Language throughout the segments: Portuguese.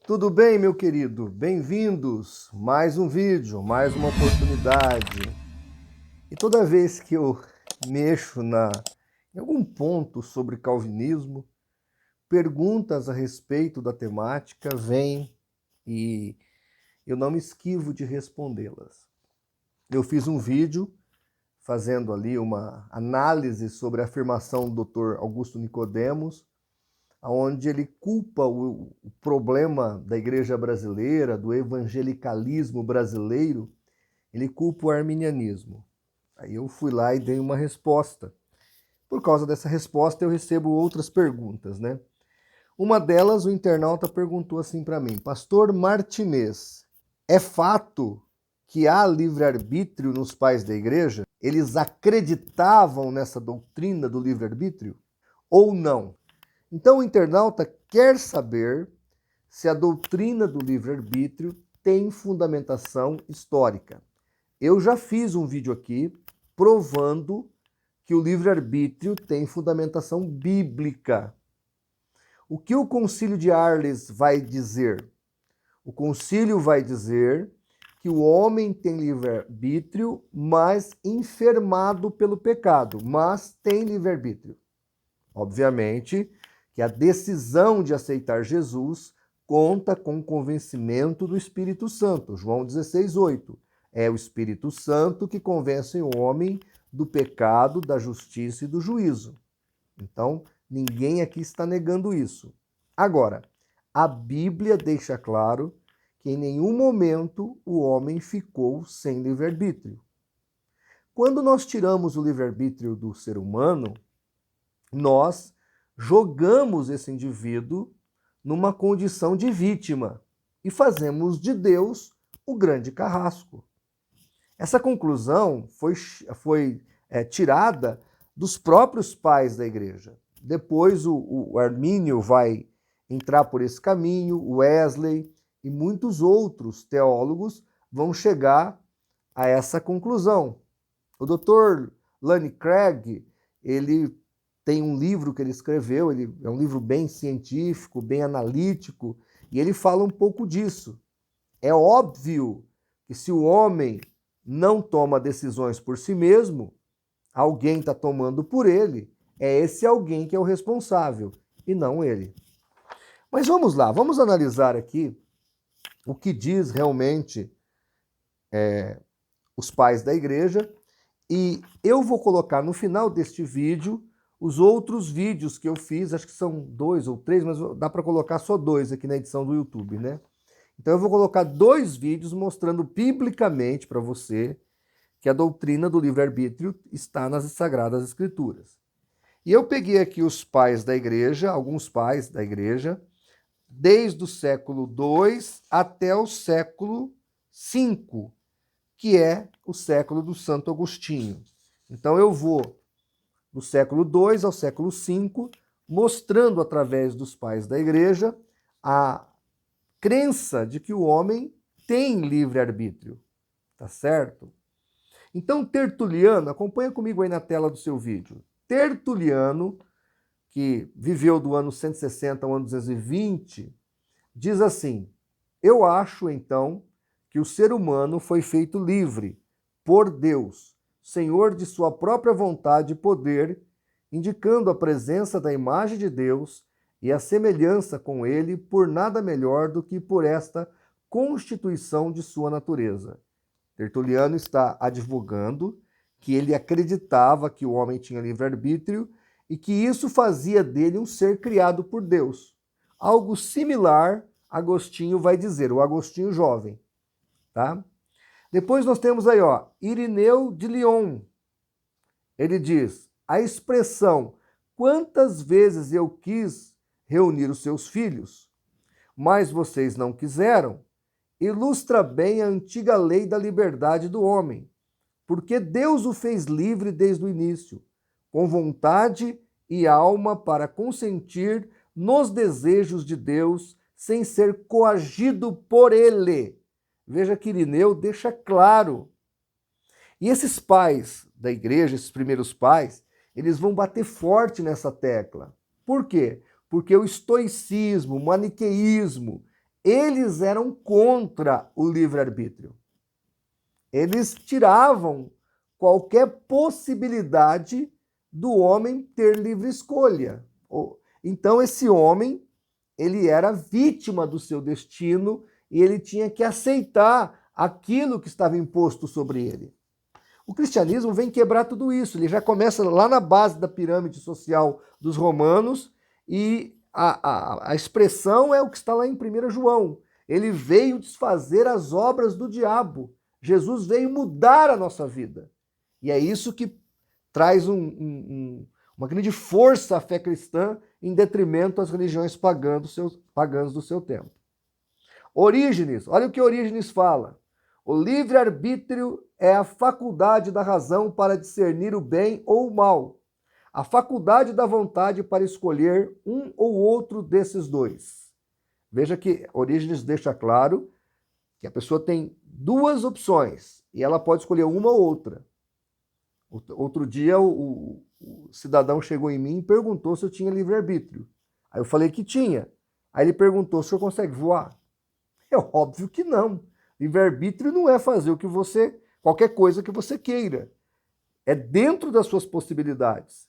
Tudo bem, meu querido? Bem-vindos! Mais um vídeo, mais uma oportunidade. E toda vez que eu mexo em algum ponto sobre calvinismo, perguntas a respeito da temática vêm e eu não me esquivo de respondê-las. Eu fiz um vídeo fazendo ali uma análise sobre a afirmação do Dr. Augusto Nicodemos, onde ele culpa o problema da igreja brasileira, do evangelicalismo brasileiro, ele culpa o arminianismo. Aí eu fui lá e dei uma resposta. Por causa dessa resposta eu recebo outras perguntas, né? Uma delas, o internauta perguntou assim para mim: Pastor Martinez, é fato que há livre-arbítrio nos pais da igreja? Eles acreditavam nessa doutrina do livre-arbítrio ou não? Então o internauta quer saber se a doutrina do livre-arbítrio tem fundamentação histórica. Eu já fiz um vídeo aqui provando que o livre-arbítrio tem fundamentação bíblica. O que o Concílio de Arles vai dizer? O concílio vai dizer que o homem tem livre-arbítrio, mas enfermado pelo pecado, mas tem livre-arbítrio. Obviamente que a decisão de aceitar Jesus conta com o convencimento do Espírito Santo. João 16:8. É o Espírito Santo que convence o homem do pecado, da justiça e do juízo. Então, ninguém aqui está negando isso. Agora, a Bíblia deixa claro que em nenhum momento o homem ficou sem livre-arbítrio. Quando nós tiramos o livre-arbítrio do ser humano, nós jogamos esse indivíduo numa condição de vítima e fazemos de Deus o grande carrasco. Essa conclusão foi tirada dos próprios pais da igreja. Depois o Armínio vai entrar por esse caminho, o Wesley e muitos outros teólogos vão chegar a essa conclusão. O Dr. Lanny Craig, ele tem um livro que ele escreveu, ele é um livro bem científico, bem analítico, e ele fala um pouco disso. É óbvio que se o homem não toma decisões por si mesmo, alguém está tomando por ele, é esse alguém que é o responsável, e não ele. Mas vamos lá, vamos analisar aqui o que diz realmente os pais da igreja, e eu vou colocar no final deste vídeo os outros vídeos que eu fiz, acho que são 2 ou 3, mas dá para colocar só 2 aqui na edição do YouTube, né? Então eu vou colocar 2 vídeos mostrando biblicamente para você que a doutrina do livre-arbítrio está nas Sagradas Escrituras. E eu peguei aqui os pais da igreja, alguns pais da igreja, desde o século II até o século V, que é o século do Santo Agostinho. Então eu vou do século II ao século V, mostrando através dos pais da igreja a crença de que o homem tem livre-arbítrio, tá certo? Então Tertuliano, acompanha comigo aí na tela do seu vídeo. Tertuliano, que viveu do ano 160 ao ano 220, diz assim: eu acho então que o ser humano foi feito livre por Deus, Senhor de sua própria vontade e poder, indicando a presença da imagem de Deus e a semelhança com ele por nada melhor do que por esta constituição de sua natureza. Tertuliano está advogando que ele acreditava que o homem tinha livre-arbítrio e que isso fazia dele um ser criado por Deus. Algo similar, Agostinho vai dizer, o Agostinho jovem, tá? Depois nós temos aí, Irineu de Lyon. Ele diz: a expressão quantas vezes eu quis reunir os seus filhos, mas vocês não quiseram, ilustra bem a antiga lei da liberdade do homem, porque Deus o fez livre desde o início, com vontade e alma para consentir nos desejos de Deus, sem ser coagido por ele. Veja que Irineu deixa claro. E esses pais da igreja, esses primeiros pais, eles vão bater forte nessa tecla. Por quê? Porque o estoicismo, o maniqueísmo, eles eram contra o livre-arbítrio. Eles tiravam qualquer possibilidade do homem ter livre escolha. Então esse homem, ele era vítima do seu destino e ele tinha que aceitar aquilo que estava imposto sobre ele. O cristianismo vem quebrar tudo isso. Ele já começa lá na base da pirâmide social dos romanos e a expressão é o que está lá em 1 João. Ele veio desfazer as obras do diabo. Jesus veio mudar a nossa vida. E é isso que traz uma grande força à fé cristã em detrimento às religiões pagãs do seu tempo. Orígenes, olha o que Orígenes fala. O livre-arbítrio é a faculdade da razão para discernir o bem ou o mal. A faculdade da vontade para escolher um ou outro desses dois. Veja que Orígenes deixa claro que a pessoa tem duas opções e ela pode escolher uma ou outra. Outro dia o cidadão chegou em mim e perguntou se eu tinha livre-arbítrio. Aí eu falei que tinha. Aí ele perguntou: o senhor consegue voar? É óbvio que não. Livre-arbítrio não é fazer qualquer coisa que você queira. É dentro das suas possibilidades.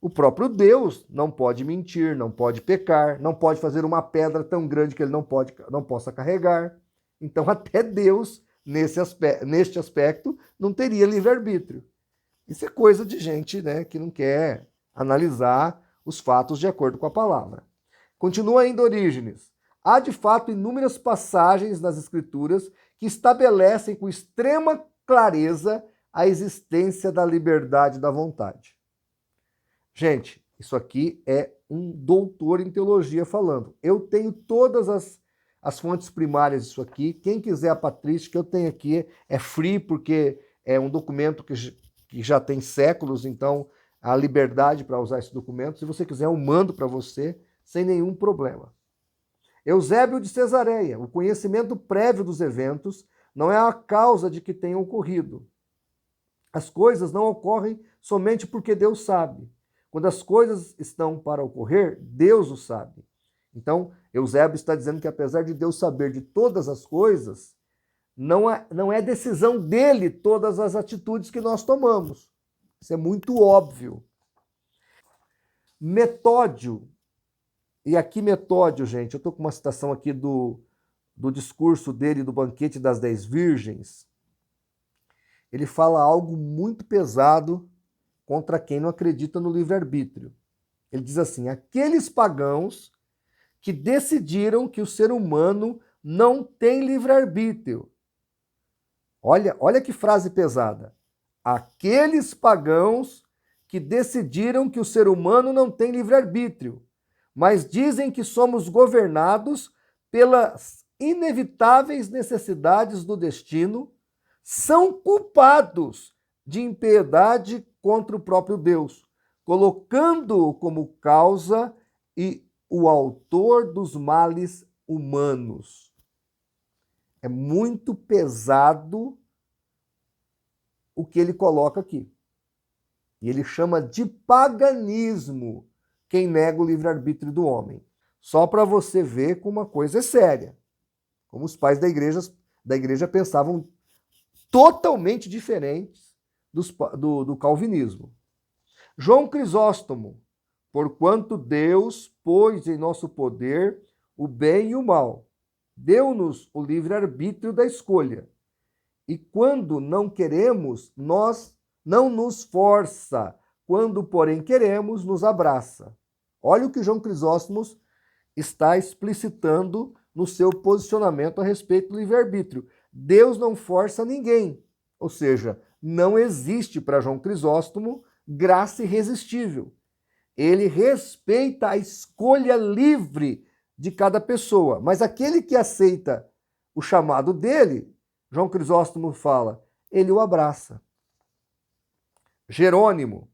O próprio Deus não pode mentir, não pode pecar, não pode fazer uma pedra tão grande que ele não possa carregar. Então até Deus, neste aspecto, não teria livre-arbítrio. Isso é coisa de gente, né, que não quer analisar os fatos de acordo com a palavra. Continua ainda Orígenes. Há de fato inúmeras passagens nas Escrituras que estabelecem com extrema clareza a existência da liberdade da vontade. Gente, isso aqui é um doutor em teologia falando. Eu tenho todas as fontes primárias disso aqui. Quem quiser a patrística, eu tenho aqui. É free, porque é um documento que já tem séculos, então há liberdade para usar esse documento. Se você quiser, eu mando para você sem nenhum problema. Eusébio de Cesareia. O conhecimento prévio dos eventos não é a causa de que tenham ocorrido. As coisas não ocorrem somente porque Deus sabe. Quando as coisas estão para ocorrer, Deus o sabe. Então, Eusébio está dizendo que apesar de Deus saber de todas as coisas, não é decisão dele todas as atitudes que nós tomamos. Isso é muito óbvio. Metódio. E aqui Metódio, gente, eu estou com uma citação aqui do discurso dele do banquete das 10 virgens. Ele fala algo muito pesado contra quem não acredita no livre-arbítrio. Ele diz assim: aqueles pagãos que decidiram que o ser humano não tem livre-arbítrio. Olha que frase pesada. Aqueles pagãos que decidiram que o ser humano não tem livre-arbítrio, mas dizem que somos governados pelas inevitáveis necessidades do destino, são culpados de impiedade contra o próprio Deus, colocando-o como causa e o autor dos males humanos. É muito pesado o que ele coloca aqui. E ele chama de paganismo quem nega o livre-arbítrio do homem. Só para você ver como uma coisa é séria. Como os pais da igreja pensavam totalmente diferentes do calvinismo. João Crisóstomo. Porquanto Deus pôs em nosso poder o bem e o mal, deu-nos o livre-arbítrio da escolha. E quando não queremos, não nos força. Quando, porém, queremos, nos abraça. Olha o que João Crisóstomo está explicitando no seu posicionamento a respeito do livre-arbítrio. Deus não força ninguém. Ou seja, não existe para João Crisóstomo graça irresistível. Ele respeita a escolha livre de cada pessoa, mas aquele que aceita o chamado dele, João Crisóstomo fala, ele o abraça. Jerônimo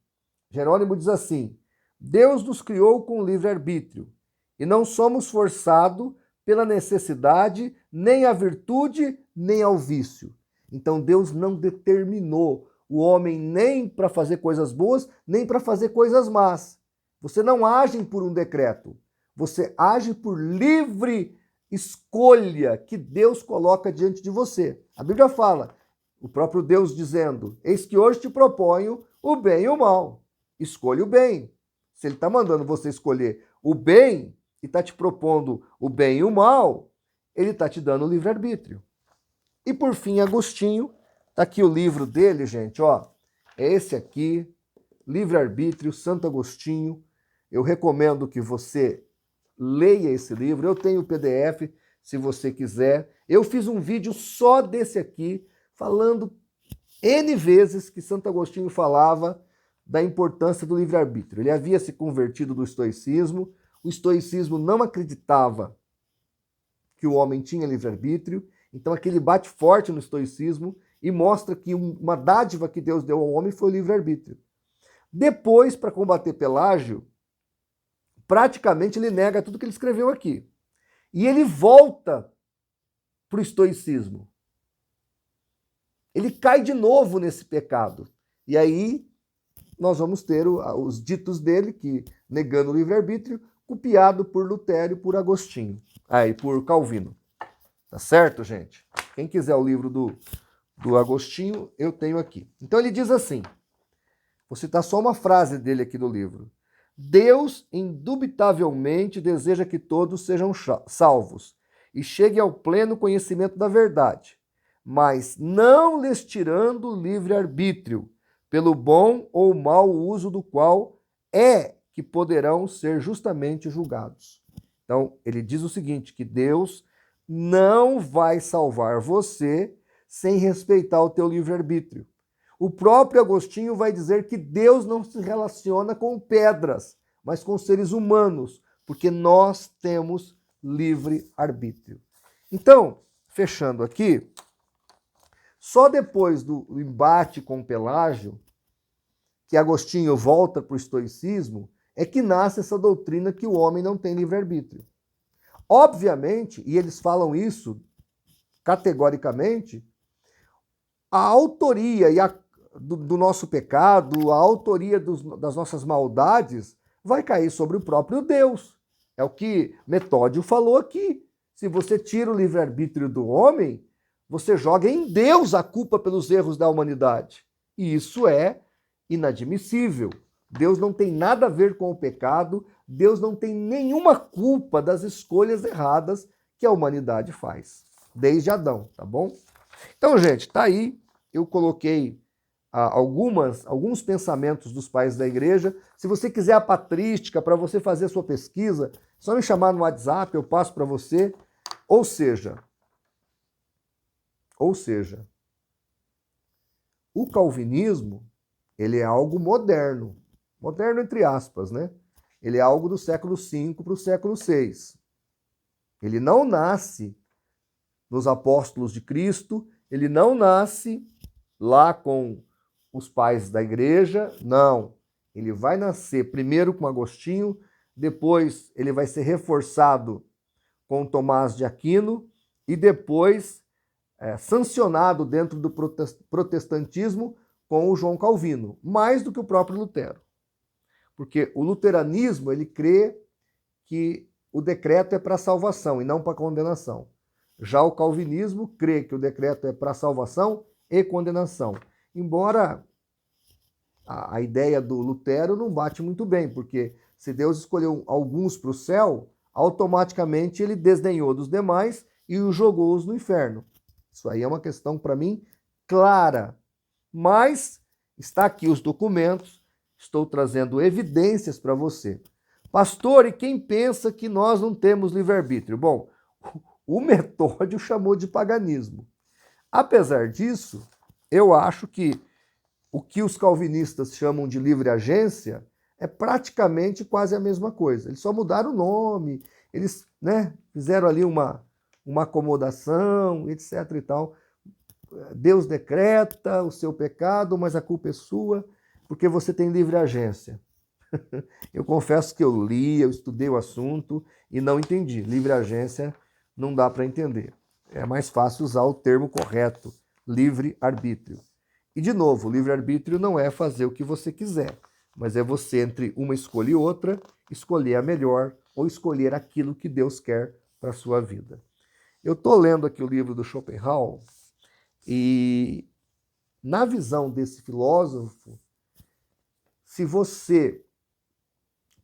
diz assim: Deus nos criou com livre-arbítrio e não somos forçados pela necessidade, nem à virtude, nem ao vício. Então Deus não determinou o homem nem para fazer coisas boas, nem para fazer coisas más. Você não age por um decreto, você age por livre escolha que Deus coloca diante de você. A Bíblia fala, o próprio Deus dizendo, eis que hoje te proponho o bem e o mal. Escolha o bem. Se ele está mandando você escolher o bem e está te propondo o bem e o mal, ele está te dando o livre-arbítrio. E por fim, Agostinho, está aqui o livro dele, gente, ó, é esse aqui, Livre-Arbítrio, Santo Agostinho. Eu recomendo que você leia esse livro. Eu tenho o PDF, se você quiser. Eu fiz um vídeo só desse aqui, falando N vezes que Santo Agostinho falava da importância do livre-arbítrio. Ele havia se convertido do estoicismo. O estoicismo não acreditava que o homem tinha livre-arbítrio. Então aqui ele bate forte no estoicismo e mostra que uma dádiva que Deus deu ao homem foi o livre-arbítrio. Depois, para combater Pelágio, praticamente ele nega tudo que ele escreveu aqui. E ele volta para o estoicismo. Ele cai de novo nesse pecado. E aí nós vamos ter os ditos dele, que negando o livre-arbítrio, copiado por Lutero e por Agostinho. E por Calvino. Tá certo, gente? Quem quiser o livro do Agostinho, eu tenho aqui. Então ele diz assim, vou citar só uma frase dele aqui do livro. Deus indubitavelmente deseja que todos sejam salvos e cheguem ao pleno conhecimento da verdade, mas não lhes tirando o livre-arbítrio, pelo bom ou mau uso do qual é que poderão ser justamente julgados. Então, ele diz o seguinte, que Deus não vai salvar você sem respeitar o teu livre-arbítrio. O próprio Agostinho vai dizer que Deus não se relaciona com pedras, mas com seres humanos, porque nós temos livre-arbítrio. Então, fechando aqui, só depois do embate com Pelágio, que Agostinho volta para o estoicismo, é que nasce essa doutrina que o homem não tem livre-arbítrio. Obviamente, e eles falam isso categoricamente, a autoria do nosso pecado, a autoria das nossas maldades, vai cair sobre o próprio Deus. É o que Metódio falou aqui. Se você tira o livre-arbítrio do homem, você joga em Deus a culpa pelos erros da humanidade. E isso é inadmissível. Deus não tem nada a ver com o pecado, Deus não tem nenhuma culpa das escolhas erradas que a humanidade faz, desde Adão, tá bom? Então, gente, tá aí, eu coloquei alguns pensamentos dos pais da igreja. Se você quiser a patrística para você fazer a sua pesquisa, é só me chamar no WhatsApp, eu passo para você. Ou seja, o calvinismo, ele é algo moderno entre aspas, né? Ele é algo do século V para o século VI. Ele não nasce nos apóstolos de Cristo, ele não nasce lá com os pais da igreja, não. Ele vai nascer primeiro com Agostinho, depois ele vai ser reforçado com Tomás de Aquino e depois sancionado dentro do protestantismo com o João Calvino, mais do que o próprio Lutero. Porque o luteranismo, ele crê que o decreto é para salvação e não para condenação. Já o calvinismo crê que o decreto é para salvação e condenação. Embora a ideia do Lutero não bate muito bem, porque se Deus escolheu alguns para o céu, automaticamente ele desdenhou dos demais e os jogou-os no inferno. Isso aí é uma questão, para mim, clara. Mas está aqui os documentos, estou trazendo evidências para você. Pastor, e quem pensa que nós não temos livre-arbítrio? Bom, o Metódio chamou de paganismo. Apesar disso, eu acho que o que os calvinistas chamam de livre agência é praticamente quase a mesma coisa. Eles só mudaram o nome, eles fizeram ali uma acomodação, etc. e tal. Deus decreta o seu pecado, mas a culpa é sua, porque você tem livre agência. Eu confesso que eu li, eu estudei o assunto e não entendi. Livre agência não dá para entender. É mais fácil usar o termo correto, livre-arbítrio. E, de novo, livre-arbítrio não é fazer o que você quiser, mas é você, entre uma escolha e outra, escolher a melhor ou escolher aquilo que Deus quer para a sua vida. Eu estou lendo aqui o livro do Schopenhauer e, na visão desse filósofo, se você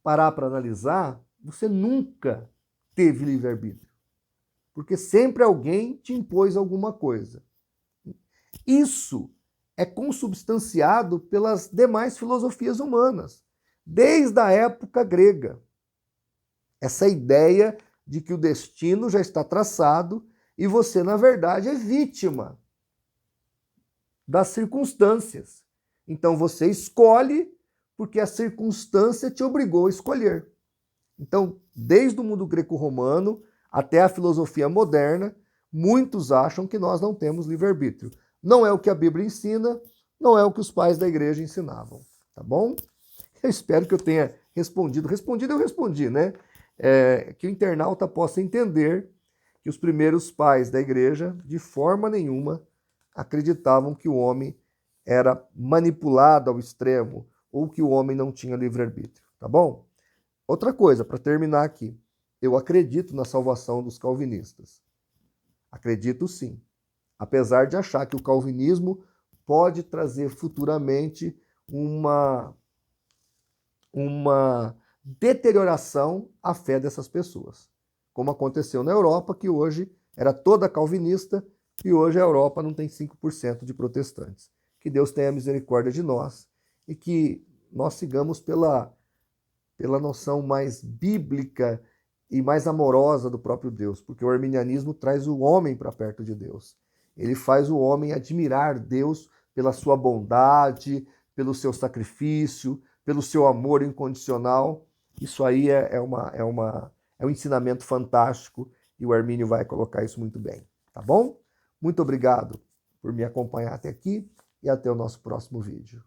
parar para analisar, você nunca teve livre-arbítrio, porque sempre alguém te impôs alguma coisa. Isso é consubstanciado pelas demais filosofias humanas, desde a época grega. Essa ideia de que o destino já está traçado e você, na verdade, é vítima das circunstâncias. Então você escolhe porque a circunstância te obrigou a escolher. Então, desde o mundo greco-romano até a filosofia moderna, muitos acham que nós não temos livre-arbítrio. Não é o que a Bíblia ensina, não é o que os pais da igreja ensinavam, tá bom? Eu espero que eu tenha respondido. Respondido eu respondi, né? Que o internauta possa entender que os primeiros pais da igreja, de forma nenhuma, acreditavam que o homem era manipulado ao extremo ou que o homem não tinha livre-arbítrio, tá bom? Outra coisa, para terminar aqui, eu acredito na salvação dos calvinistas. Acredito sim. Apesar de achar que o calvinismo pode trazer futuramente uma deterioração à fé dessas pessoas. Como aconteceu na Europa, que hoje era toda calvinista e hoje a Europa não tem 5% de protestantes. Que Deus tenha misericórdia de nós e que nós sigamos pela noção mais bíblica e mais amorosa do próprio Deus, porque o arminianismo traz o homem para perto de Deus. Ele faz o homem admirar Deus pela sua bondade, pelo seu sacrifício, pelo seu amor incondicional. Isso aí é um ensinamento fantástico e o Armínio vai colocar isso muito bem, tá bom? Muito obrigado por me acompanhar até aqui e até o nosso próximo vídeo.